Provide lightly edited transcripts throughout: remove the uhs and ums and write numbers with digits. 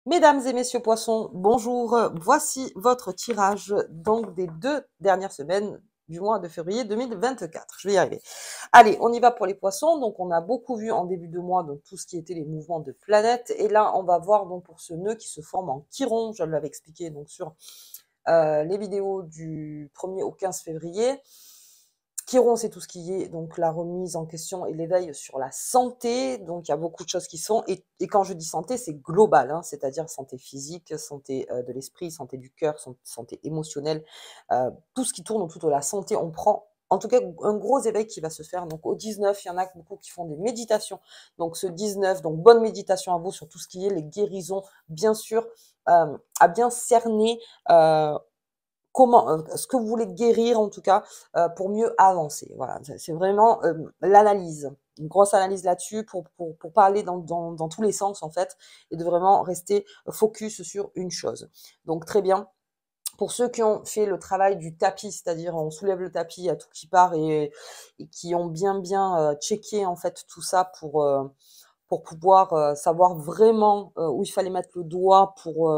Mesdames et messieurs poissons, bonjour. Voici votre tirage donc des 2 dernières semaines du mois de février 2024. Je vais y arriver. Allez, on y va pour les poissons. Donc, on a beaucoup vu en début de mois donc tout ce qui était les mouvements de planètes. Et là, on va voir donc pour ce nœud qui se forme en chiron. Je l'avais expliqué donc sur les vidéos du 1er au 15 février. Chiron, c'est tout ce qui est donc la remise en question et l'éveil sur la santé. Donc, il y a beaucoup de choses qui sont. Et quand je dis santé, c'est global, hein, c'est-à-dire santé physique, santé de l'esprit, santé du cœur, santé émotionnelle. Tout ce qui tourne autour de la santé, on prend en tout cas un gros éveil qui va se faire. Donc, au 19, il y en a beaucoup qui font des méditations. Donc, ce 19, donc bonne méditation à vous sur tout ce qui est les guérisons, bien sûr, à bien cerner. Comment, ce que vous voulez guérir en tout cas, pour mieux avancer. Voilà, c'est vraiment, l'analyse, une grosse analyse là-dessus pour pas aller dans tous les sens en fait et de vraiment rester focus sur une chose. Donc très bien. Pour ceux qui ont fait le travail du tapis, c'est-à-dire on soulève le tapis, il y a tout qui part et qui ont bien, checké en fait tout ça pour pouvoir, savoir vraiment, où il fallait mettre le doigt pour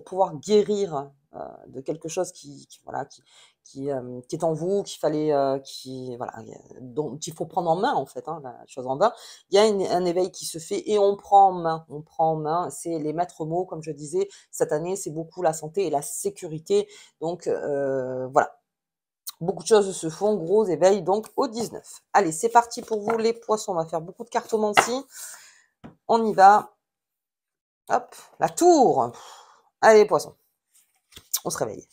pouvoir guérir, de quelque chose voilà, qui est en vous, qu'il fallait, qui voilà, dont il faut prendre en main en fait, hein, la chose en main. Il y a un éveil qui se fait et on prend en main, on prend en main. C'est les maîtres mots, comme je disais, cette année, c'est beaucoup la santé et la sécurité. Donc, voilà. Beaucoup de choses se font, gros éveil donc au 19. Allez, c'est parti pour vous les poissons, on va faire beaucoup de cartomancie. On y va. Hop, la tour. Allez, poisson. On se réveille.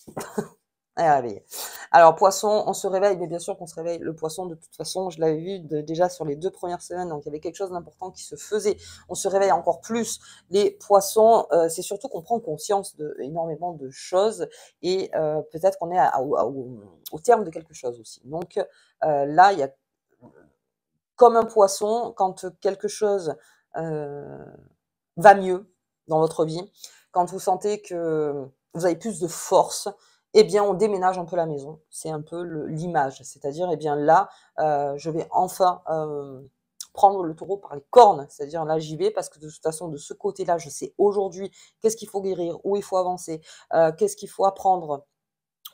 Allez, réveillez. Alors, poisson, on se réveille, mais bien sûr qu'on se réveille. Le poisson, de toute façon, je l'avais vu déjà sur les 2 premières semaines, donc il y avait quelque chose d'important qui se faisait. On se réveille encore plus. Les poissons, c'est surtout qu'on prend conscience de énormément de choses et peut-être qu'on est au terme de quelque chose aussi. Donc là, il y a comme un poisson, quand quelque chose va mieux dans votre vie, quand vous sentez que vous avez plus de force, eh bien, on déménage un peu la maison. C'est un peu l'image. C'est-à-dire, eh bien, là, je vais enfin prendre le taureau par les cornes. C'est-à-dire, là, j'y vais parce que de toute façon, de ce côté-là, je sais aujourd'hui qu'est-ce qu'il faut guérir, où il faut avancer, qu'est-ce qu'il faut apprendre,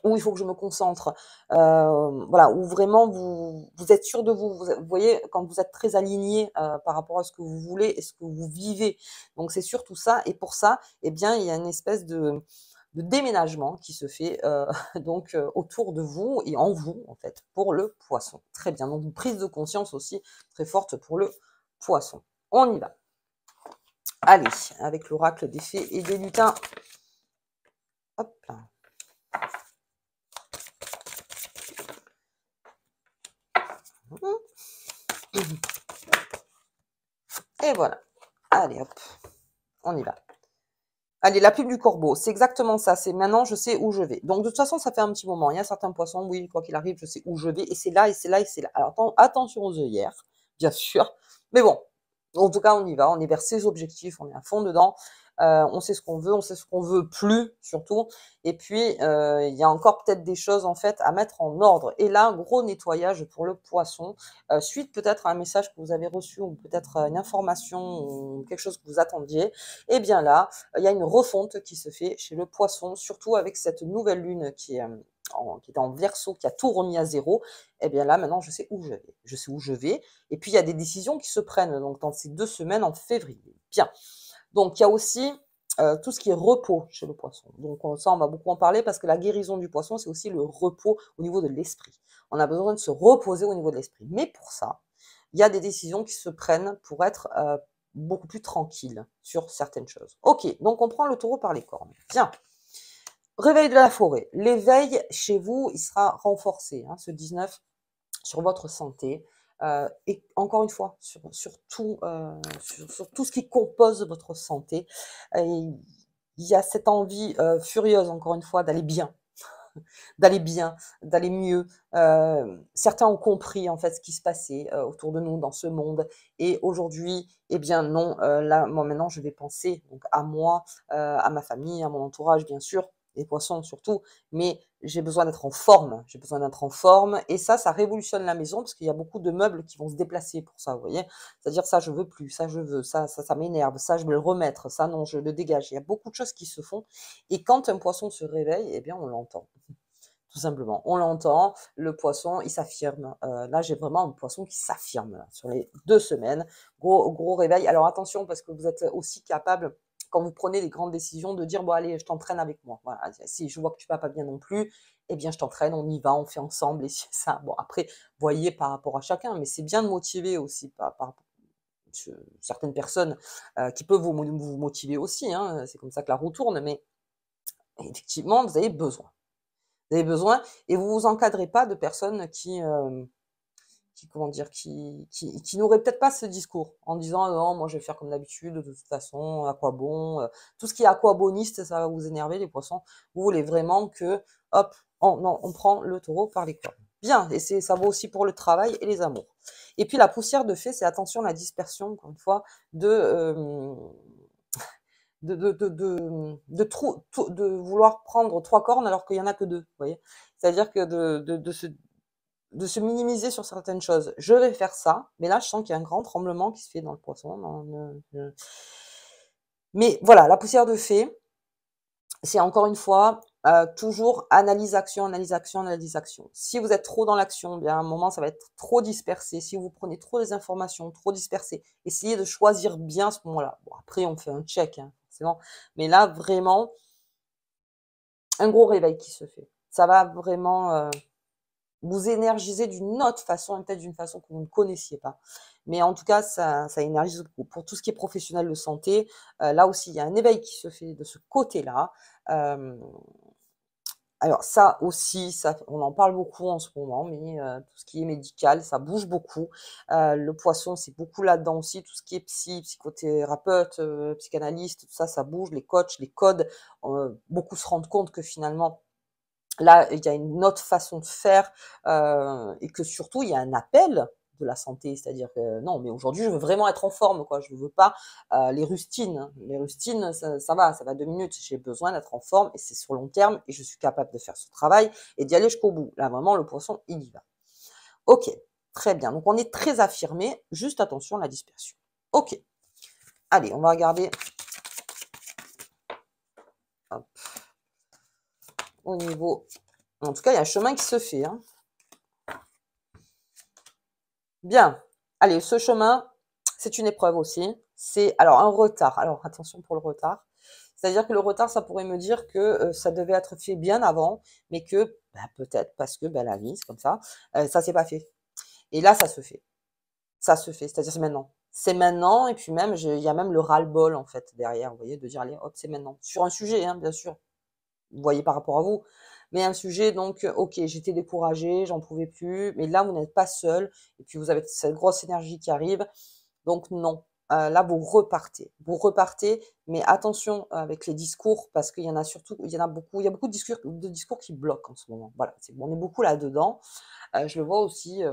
où il faut que je me concentre, voilà, où vraiment vous êtes sûr de vous. Vous voyez, quand vous êtes très aligné, par rapport à ce que vous voulez et ce que vous vivez. Donc c'est surtout ça et pour ça, eh bien, il y a une espèce de déménagement qui se fait, donc autour de vous et en vous, en fait, pour le poisson. Très bien, donc une prise de conscience aussi très forte pour le poisson. On y va. Allez, avec l'oracle des fées et des lutins. Hop là. Et voilà. Allez hop, on y va. Allez, la pub du corbeau, c'est exactement ça. C'est maintenant, je sais où je vais. Donc, de toute façon, ça fait un petit moment. Il y a certains poissons, oui, quoi qu'il arrive, je sais où je vais. Et c'est là, et c'est là, et c'est là. Alors, attention aux œillères, bien sûr. Mais bon, en tout cas, on y va. On est vers ses objectifs. On est à fond dedans. On sait ce qu'on veut. On sait ce qu'on veut plus, surtout. Et puis, il y a encore peut-être des choses, en fait, à mettre en ordre. Et là, un gros nettoyage pour le poisson. Suite peut-être à un message que vous avez reçu ou peut-être une information ou quelque chose que vous attendiez. Et bien là, il y a une refonte qui se fait chez le poisson, surtout avec cette nouvelle lune qui est en verso, qui a tout remis à zéro. Et bien là, maintenant, je sais où je vais. Je sais où je vais. Et puis, il y a des décisions qui se prennent donc, dans ces 2 semaines en février. Bien. Donc, il y a aussi tout ce qui est repos chez le poisson. Donc, ça, on va beaucoup en parler parce que la guérison du poisson, c'est aussi le repos au niveau de l'esprit. On a besoin de se reposer au niveau de l'esprit. Mais pour ça, il y a des décisions qui se prennent pour être beaucoup plus tranquille sur certaines choses. Ok, donc on prend le taureau par les cornes. Bien. Réveil de la forêt. L'éveil chez vous, il sera renforcé, hein, ce 19, sur votre santé. Et encore une fois, sur tout ce qui compose votre santé. Il y a cette envie furieuse, encore une fois, d'aller bien, d'aller mieux. Certains ont compris en fait ce qui se passait autour de nous dans ce monde. Et aujourd'hui, eh bien non, là, moi maintenant, je vais penser donc à moi, à ma famille, à mon entourage, bien sûr. les poissons surtout, mais j'ai besoin d'être en forme. J'ai besoin d'être en forme. Et ça révolutionne la maison parce qu'il y a beaucoup de meubles qui vont se déplacer pour ça, vous voyez. C'est-à-dire ça, je veux plus, ça, je veux, ça m'énerve, ça, je vais le remettre, ça, non, je le dégage. Il y a beaucoup de choses qui se font. Et quand un poisson se réveille, eh bien, on l'entend. Tout simplement, on l'entend, le poisson, il s'affirme. Là, j'ai vraiment un poisson qui s'affirme sur les 2 semaines. Gros réveil. Alors attention, parce que vous êtes aussi capable, quand vous prenez des grandes décisions, de dire, bon allez, je t'entraîne avec moi. Voilà, si je vois que tu vas pas bien non plus, eh bien je t'entraîne, on y va, on fait ensemble, et c'est ça. Bon, après, voyez par rapport à chacun, mais c'est bien de motiver aussi certaines personnes qui peuvent vous motiver aussi, hein, c'est comme ça que la roue tourne, mais effectivement, vous avez besoin. Vous avez besoin et vous vous encadrez pas de personnes qui comment dire? Qui n'auraient peut-être pas ce discours en disant: «Ah non, moi je vais faire comme d'habitude, de toute façon, à quoi bon?» Tout ce qui est aquaboniste, ça va vous énerver les poissons. Vous voulez vraiment que, hop, on prend le taureau par les cornes. Bien et ça vaut aussi pour le travail et les amours. Et puis la poussière de fée, c'est attention à la dispersion, encore une fois, de, de vouloir prendre 3 cornes alors qu'il y en a que 2, vous voyez? C'est-à-dire que de se minimiser sur certaines choses. Je vais faire ça, mais là, je sens qu'il y a un grand tremblement qui se fait dans le poisson, mais voilà, la poussière de fée, c'est encore une fois, toujours analyse, action, analyse, action, analyse, action. Si vous êtes trop dans l'action, bien à un moment, ça va être trop dispersé. Si vous prenez trop des informations, trop dispersées, essayez de choisir bien ce moment-là. Bon, après, on fait un check, hein, forcément, mais là, vraiment, un gros réveil qui se fait. Ça va vraiment, vous énergiser d'une autre façon et peut-être d'une façon que vous ne connaissiez pas. Mais en tout cas, ça énergise beaucoup. Pour tout ce qui est professionnel de santé, là aussi, il y a un éveil qui se fait de ce côté-là. Hem, alors ça aussi, ça on en parle beaucoup en ce moment, mais tout ce qui est médical, ça bouge beaucoup. Le poisson, c'est beaucoup là-dedans aussi, tout ce qui est psychothérapeute, psychanalyste, tout ça, ça bouge. Les coachs, les codes, beaucoup se rendent compte que finalement là, il y a une autre façon de faire, et que surtout il y a un appel de la santé. C'est-à-dire que non, mais aujourd'hui je veux vraiment être en forme quoi, je ne veux pas, les rustines, hein. Les rustines ça va 2 minutes. J'ai besoin d'être en forme et c'est sur long terme et je suis capable de faire ce travail et d'y aller jusqu'au bout. Là vraiment le poisson, il y va. OK, très bien, donc on est très affirmé, juste attention à la dispersion. OK, allez, on va regarder, hop, au niveau en tout cas il y a un chemin qui se fait, hein. Bien. Allez, ce chemin, c'est une épreuve aussi. C'est alors un retard. Alors attention pour le retard. C'est-à-dire que le retard, ça pourrait me dire que, ça devait être fait bien avant, mais que, bah, peut-être parce que, bah, la vie, c'est comme ça, ça s'est pas fait. Et là, ça se fait. Ça se fait, c'est-à-dire c'est maintenant. C'est maintenant et puis même il y a même le ras-le-bol en fait derrière, vous voyez? De dire: «Allez hop, c'est maintenant». Sur un sujet, hein, bien sûr. Vous voyez par rapport à vous. Mais un sujet donc, OK, j'étais découragée, j'en pouvais plus, mais là, vous n'êtes pas seul et puis vous avez cette grosse énergie qui arrive, donc non. Là, vous repartez. Vous repartez, mais attention avec les discours parce qu'il y en a surtout il y en a beaucoup il y a beaucoup de discours qui bloquent en ce moment. Voilà, on est beaucoup là-dedans. Je le vois aussi,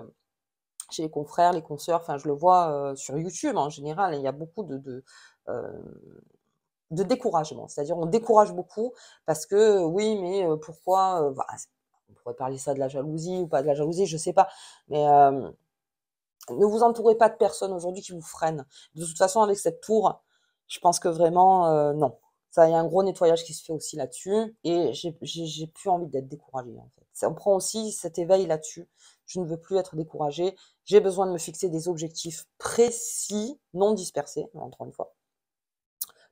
chez les confrères, les consoeurs, enfin je le vois, sur YouTube en général, il y a beaucoup de découragement. C'est-à-dire on décourage beaucoup parce que, oui, mais pourquoi, voilà, on pourrait parler ça de la jalousie ou pas de la jalousie, je sais pas. Mais, ne vous entourez pas de personnes aujourd'hui qui vous freinent. De toute façon, avec cette tour, je pense que vraiment, non. Ça, il y a un gros nettoyage qui se fait aussi là-dessus et j'ai plus envie d'être découragée, en fait. On prend aussi cet éveil là-dessus. Je ne veux plus être découragée. J'ai besoin de me fixer des objectifs précis, non dispersés, encore une fois.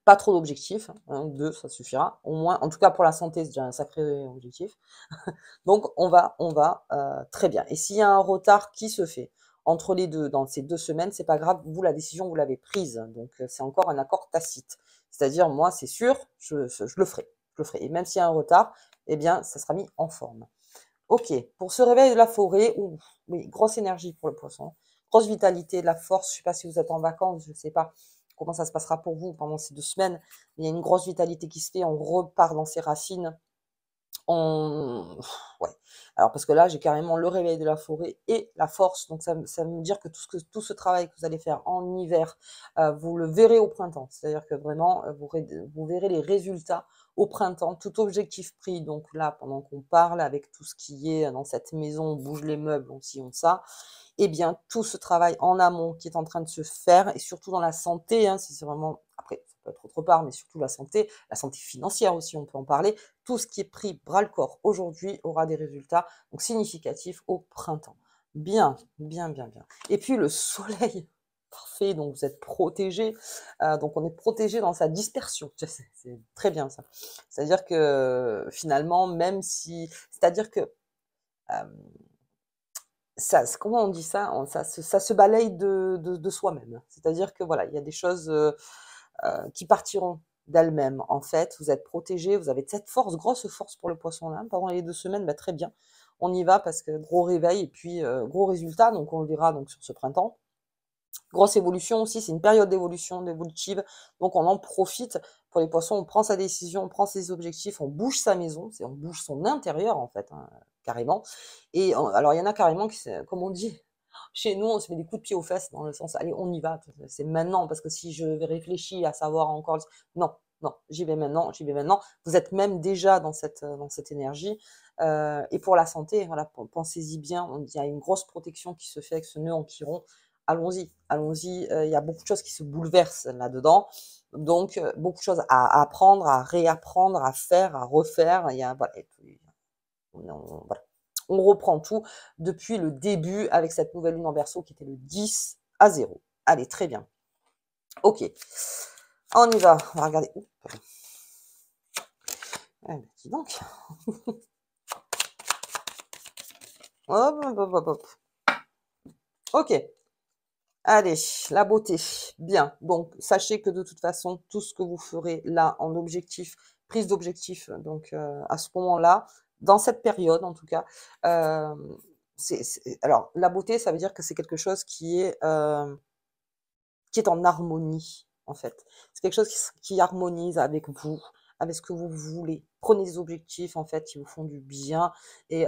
Pas trop d'objectifs, hein, 1 ou 2, ça suffira. Au moins, en tout cas pour la santé, c'est déjà un sacré objectif. Donc on va, très bien et s'il y a un retard qui se fait entre les 2 dans ces 2 semaines, c'est pas grave, vous, la décision, vous l'avez prise. Donc c'est encore un accord tacite. C'est-à-dire moi, c'est sûr, je le ferai, je le ferai et même s'il y a un retard, eh bien, ça sera mis en forme. OK, pour ce réveil de la forêt, ouh, oui, grosse énergie pour le poisson, grosse vitalité, de la force. Je sais pas si vous êtes en vacances, je sais pas comment ça se passera pour vous pendant ces 2 semaines, mais il y a une grosse vitalité qui se fait, on repart dans ses racines, Ouais. Alors parce que là, j'ai carrément le réveil de la forêt et la force, donc ça veut dire que tout ce travail que vous allez faire en hiver, vous le verrez au printemps. C'est-à-dire que vraiment, vous verrez les résultats au printemps, tout objectif pris. Donc là, pendant qu'on parle, avec tout ce qui est dans cette maison, on bouge les meubles, on ci, on ça, eh bien, tout ce travail en amont qui est en train de se faire et surtout dans la santé, hein, si c'est vraiment après, ça peut être autre part, mais surtout la santé financière aussi, on peut en parler. Tout ce qui est pris bras le corps aujourd'hui aura des résultats donc significatifs au printemps. Bien, bien, bien, bien. Et puis le soleil, parfait, donc vous êtes protégé. Donc on est protégé dans sa dispersion. C'est très bien ça. C'est-à-dire que finalement, même si, c'est-à-dire que comment on dit ça? Ça se balaye de soi-même. C'est-à-dire que voilà, il y a des choses qui partiront d'elles-mêmes. En fait, vous êtes protégé, vous avez cette force, grosse force pour le poisson là. Pendant les 2 semaines, bah, très bien. On y va parce que gros réveil et puis gros résultat. Donc on le verra donc sur ce printemps. Grosse évolution aussi, c'est une période d'évolution, d'évolutive, donc on en profite. Pour les poissons, on prend sa décision, on prend ses objectifs, on bouge sa maison, on bouge son intérieur en fait, hein, carrément. Et alors il y en a carrément qui, comme on dit, chez nous, on se met des coups de pied aux fesses dans le sens, allez, on y va, c'est maintenant, parce que si je réfléchis à savoir encore, non, non, j'y vais maintenant, j'y vais maintenant. Vous êtes même déjà dans cette énergie. Et pour la santé, voilà, pensez-y bien, il y a une grosse protection qui se fait avec ce nœud en chiron. Allons-y, allons-y, il y a beaucoup de choses qui se bouleversent là-dedans, donc beaucoup de choses à apprendre, à réapprendre, à faire, à refaire. Il y a voilà, et puis voilà, on reprend tout depuis le début avec cette nouvelle lune en Verseau qui était le 10 à 0. Allez, très bien. OK, on y va, on va regarder. Oups. Eh ben, dis donc. Hop, hop, hop, hop, hop. OK. Allez, la beauté, bien. Donc, sachez que de toute façon, tout ce que vous ferez là en objectif, prise d'objectif, donc à ce moment-là, dans cette période en tout cas, alors la beauté, ça veut dire que c'est quelque chose qui est en harmonie, en fait. C'est quelque chose qui harmonise avec vous, avec ce que vous voulez. Prenez des objectifs, en fait, qui vous font du bien et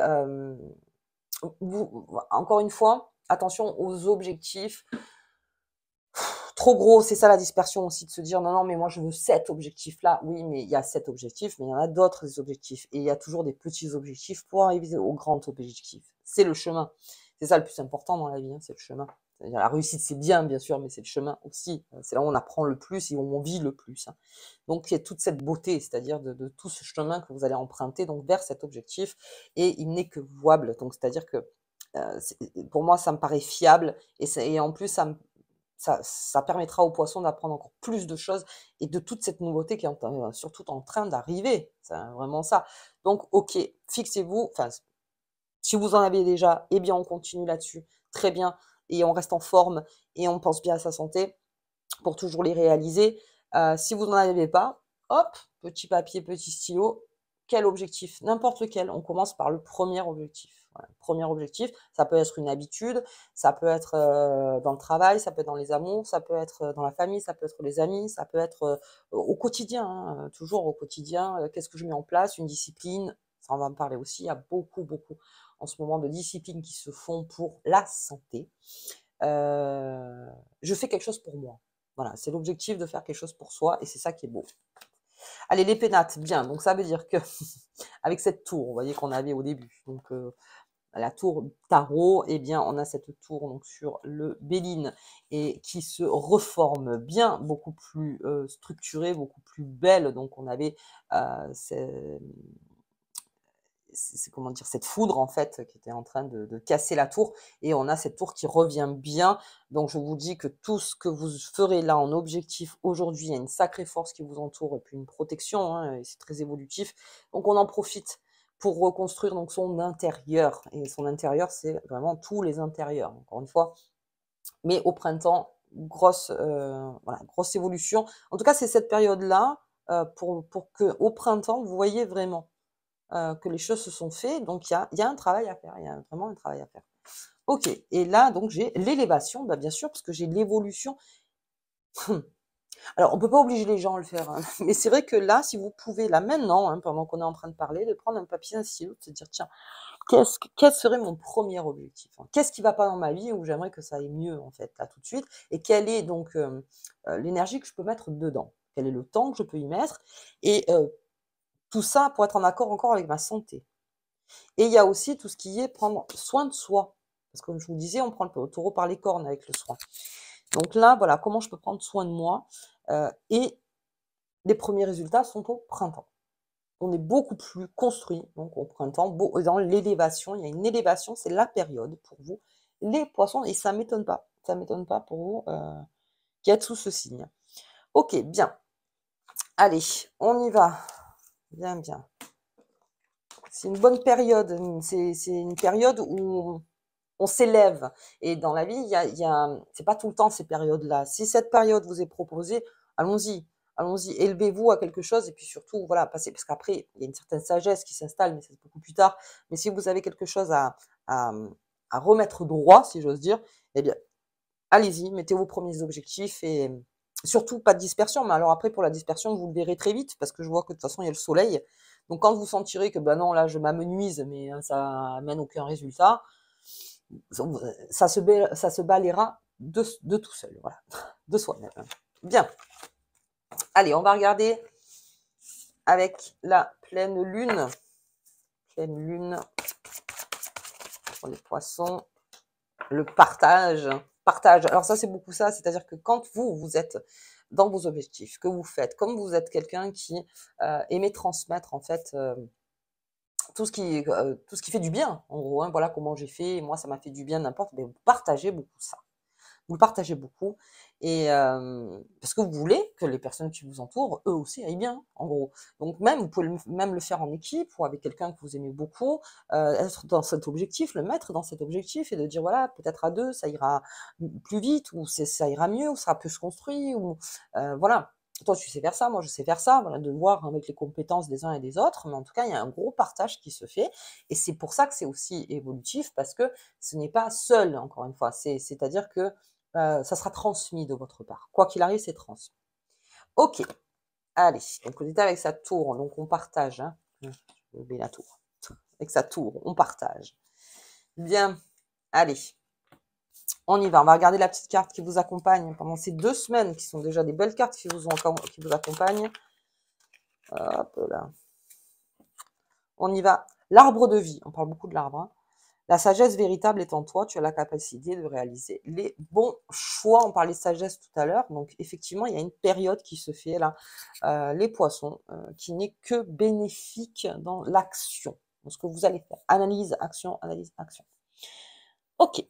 encore une fois, attention aux objectifs trop gros, c'est ça la dispersion aussi, de se dire: «Non, non, mais moi je veux cet objectif-là». Oui, mais il y a cet objectif, mais il y en a d'autres des objectifs et il y a toujours des petits objectifs pour arriver au grand objectif. C'est le chemin. C'est ça le plus important dans la vie, hein, c'est le chemin. C'est-à-dire la réussite, c'est bien, bien sûr, mais c'est le chemin aussi. C'est là où on apprend le plus et où on vit le plus, hein. Donc il y a toute cette beauté, c'est-à-dire de tout ce chemin que vous allez emprunter donc vers cet objectif et il n'est que voable. Donc c'est-à-dire que, pour moi, ça me paraît fiable et en plus ça permettra aux poissons d'apprendre encore plus de choses et de toute cette nouveauté qui est surtout en train d'arriver. C'est vraiment ça. Donc, OK, fixez-vous, enfin, si vous en avez déjà, eh bien, on continue là-dessus. Très bien. Et on reste en forme et on pense bien à sa santé pour toujours les réaliser. Si vous n'en avez pas, hop, petit papier, petit stylo, quel objectif? N'importe lequel. On commence par le premier objectif. Voilà, premier objectif, ça peut être une habitude, ça peut être dans le travail, ça peut être dans les amours, ça peut être dans la famille, ça peut être les amis, ça peut être au quotidien, hein, toujours au quotidien. Qu'est-ce que je mets en place? Une discipline, ça on va en parler aussi. Il y a beaucoup, beaucoup en ce moment de disciplines qui se font pour la santé. Je fais quelque chose pour moi. Voilà, c'est l'objectif de faire quelque chose pour soi et c'est ça qui est beau. Allez, les pénates, bien. Donc ça veut dire que avec cette tour, vous voyez qu'on avait au début, donc la tour tarot, eh bien on a cette tour donc sur le Béline et qui se reforme bien, beaucoup plus structurée, beaucoup plus belle. Donc on avait c'est comment dire, cette foudre en fait qui était en train de casser la tour et on a cette tour qui revient bien. Donc je vous dis que tout ce que vous ferez là en objectif aujourd'hui, il y a une sacrée force qui vous entoure et puis une protection, hein, et c'est très évolutif. Donc on en profite pour reconstruire donc son intérieur et son intérieur, c'est vraiment tous les intérieurs, encore une fois. Mais au printemps, voilà, grosse évolution. En tout cas, c'est cette période-là, pour que au printemps, vous voyez vraiment que les choses se sont faites, donc il y a un travail à faire, il y a vraiment un travail à faire. OK, et là donc j'ai l'élévation, bah, bien sûr, parce que j'ai l'évolution. Alors, on peut pas obliger les gens à le faire, hein, mais c'est vrai que là, si vous pouvez, là, maintenant, hein, pendant qu'on est en train de parler, de prendre un papier, un stylo, de se dire: «Tiens, quel serait mon premier objectif, hein? Qu'est-ce qui va pas dans ma vie où j'aimerais que ça aille mieux, en fait, là, tout de suite? Et quelle est donc, l'énergie que je peux mettre dedans? Quel est le temps que je peux y mettre?» Et tout ça pour être en accord encore avec ma santé. Et il y a aussi tout ce qui est prendre soin de soi. Parce que comme je vous disais, on prend le taureau par les cornes avec le soin. Donc là, voilà, comment je peux prendre soin de moi? Et les premiers résultats sont au printemps. On est beaucoup plus construit, donc au printemps, dans l'élévation. Il y a une élévation, c'est la période pour vous, les poissons, et ça m'étonne pas pour vous qui êtes sous ce signe. Ok, bien. Allez, on y va. Bien, bien. C'est une bonne période. C'est une période où on s'élève. Et dans la vie, c'est pas tout le temps ces périodes-là. Si cette période vous est proposée, allons-y. Allons-y, élevez-vous à quelque chose et puis surtout, voilà, passez, parce qu'après, il y a une certaine sagesse qui s'installe, mais c'est beaucoup plus tard. Mais si vous avez quelque chose à, à remettre droit, si j'ose dire, eh bien, allez-y, mettez vos premiers objectifs et surtout pas de dispersion. Mais alors après, pour la dispersion, vous le verrez très vite parce que je vois que de toute façon, il y a le soleil. Donc quand vous sentirez que, ben non, là, je m'amenuise, mais ça amène aucun résultat, ça se balayera de tout seul, voilà, de soi-même. Bien. Allez, on va regarder avec la pleine lune. Pleine lune pour les poissons. Le partage. Partage. Alors ça, c'est beaucoup ça. C'est-à-dire que quand vous êtes dans vos objectifs, que vous faites, comme vous êtes quelqu'un qui aimait transmettre en fait tout ce qui fait du bien, en gros, hein, voilà comment j'ai fait, moi ça m'a fait du bien, n'importe, mais vous partagez beaucoup ça. Vous le partagez beaucoup et parce que vous voulez que les personnes qui vous entourent, eux aussi, aillent bien, en gros. Donc même, vous pouvez même le faire en équipe ou avec quelqu'un que vous aimez beaucoup, être dans cet objectif, le mettre dans cet objectif et de dire: «Voilà, peut-être à 2 ça ira plus vite ou ça ira mieux ou ça sera plus construit» ou voilà. Toi, tu sais faire ça, moi je sais faire ça, voilà, de voir avec les compétences des uns et des autres, mais en tout cas, il y a un gros partage qui se fait et c'est pour ça que c'est aussi évolutif parce que ce n'est pas seul, encore une fois. C'est-à-dire que ça sera transmis de votre part. Quoi qu'il arrive, c'est transmis. Ok, allez, donc on était avec sa tour, donc on partage. Hein. Je mets la tour. Avec sa tour, on partage. Bien, allez, on y va. On va regarder la petite carte qui vous accompagne pendant ces 2 semaines, qui sont déjà des belles cartes qui vous accompagnent. Hop là. On y va. L'arbre de vie. On parle beaucoup de l'arbre. Hein. La sagesse véritable est en toi, tu as la capacité de réaliser les bons choix. On parlait de sagesse tout à l'heure, donc effectivement, il y a une période qui se fait là, les poissons, qui n'est que bénéfique dans l'action, dans ce que vous allez faire. Analyse, action, analyse, action. Ok,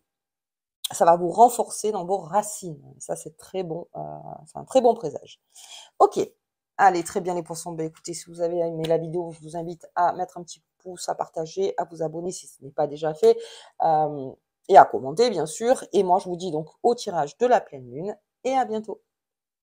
ça va vous renforcer dans vos racines. Ça, c'est très bon, c'est un très bon présage. Ok, allez, très bien les poissons. Ben, écoutez, si vous avez aimé la vidéo, je vous invite à mettre un petit pouce, à partager, à vous abonner si ce n'est pas déjà fait, et à commenter, bien sûr. Et moi, je vous dis donc au tirage de la pleine lune, et à bientôt.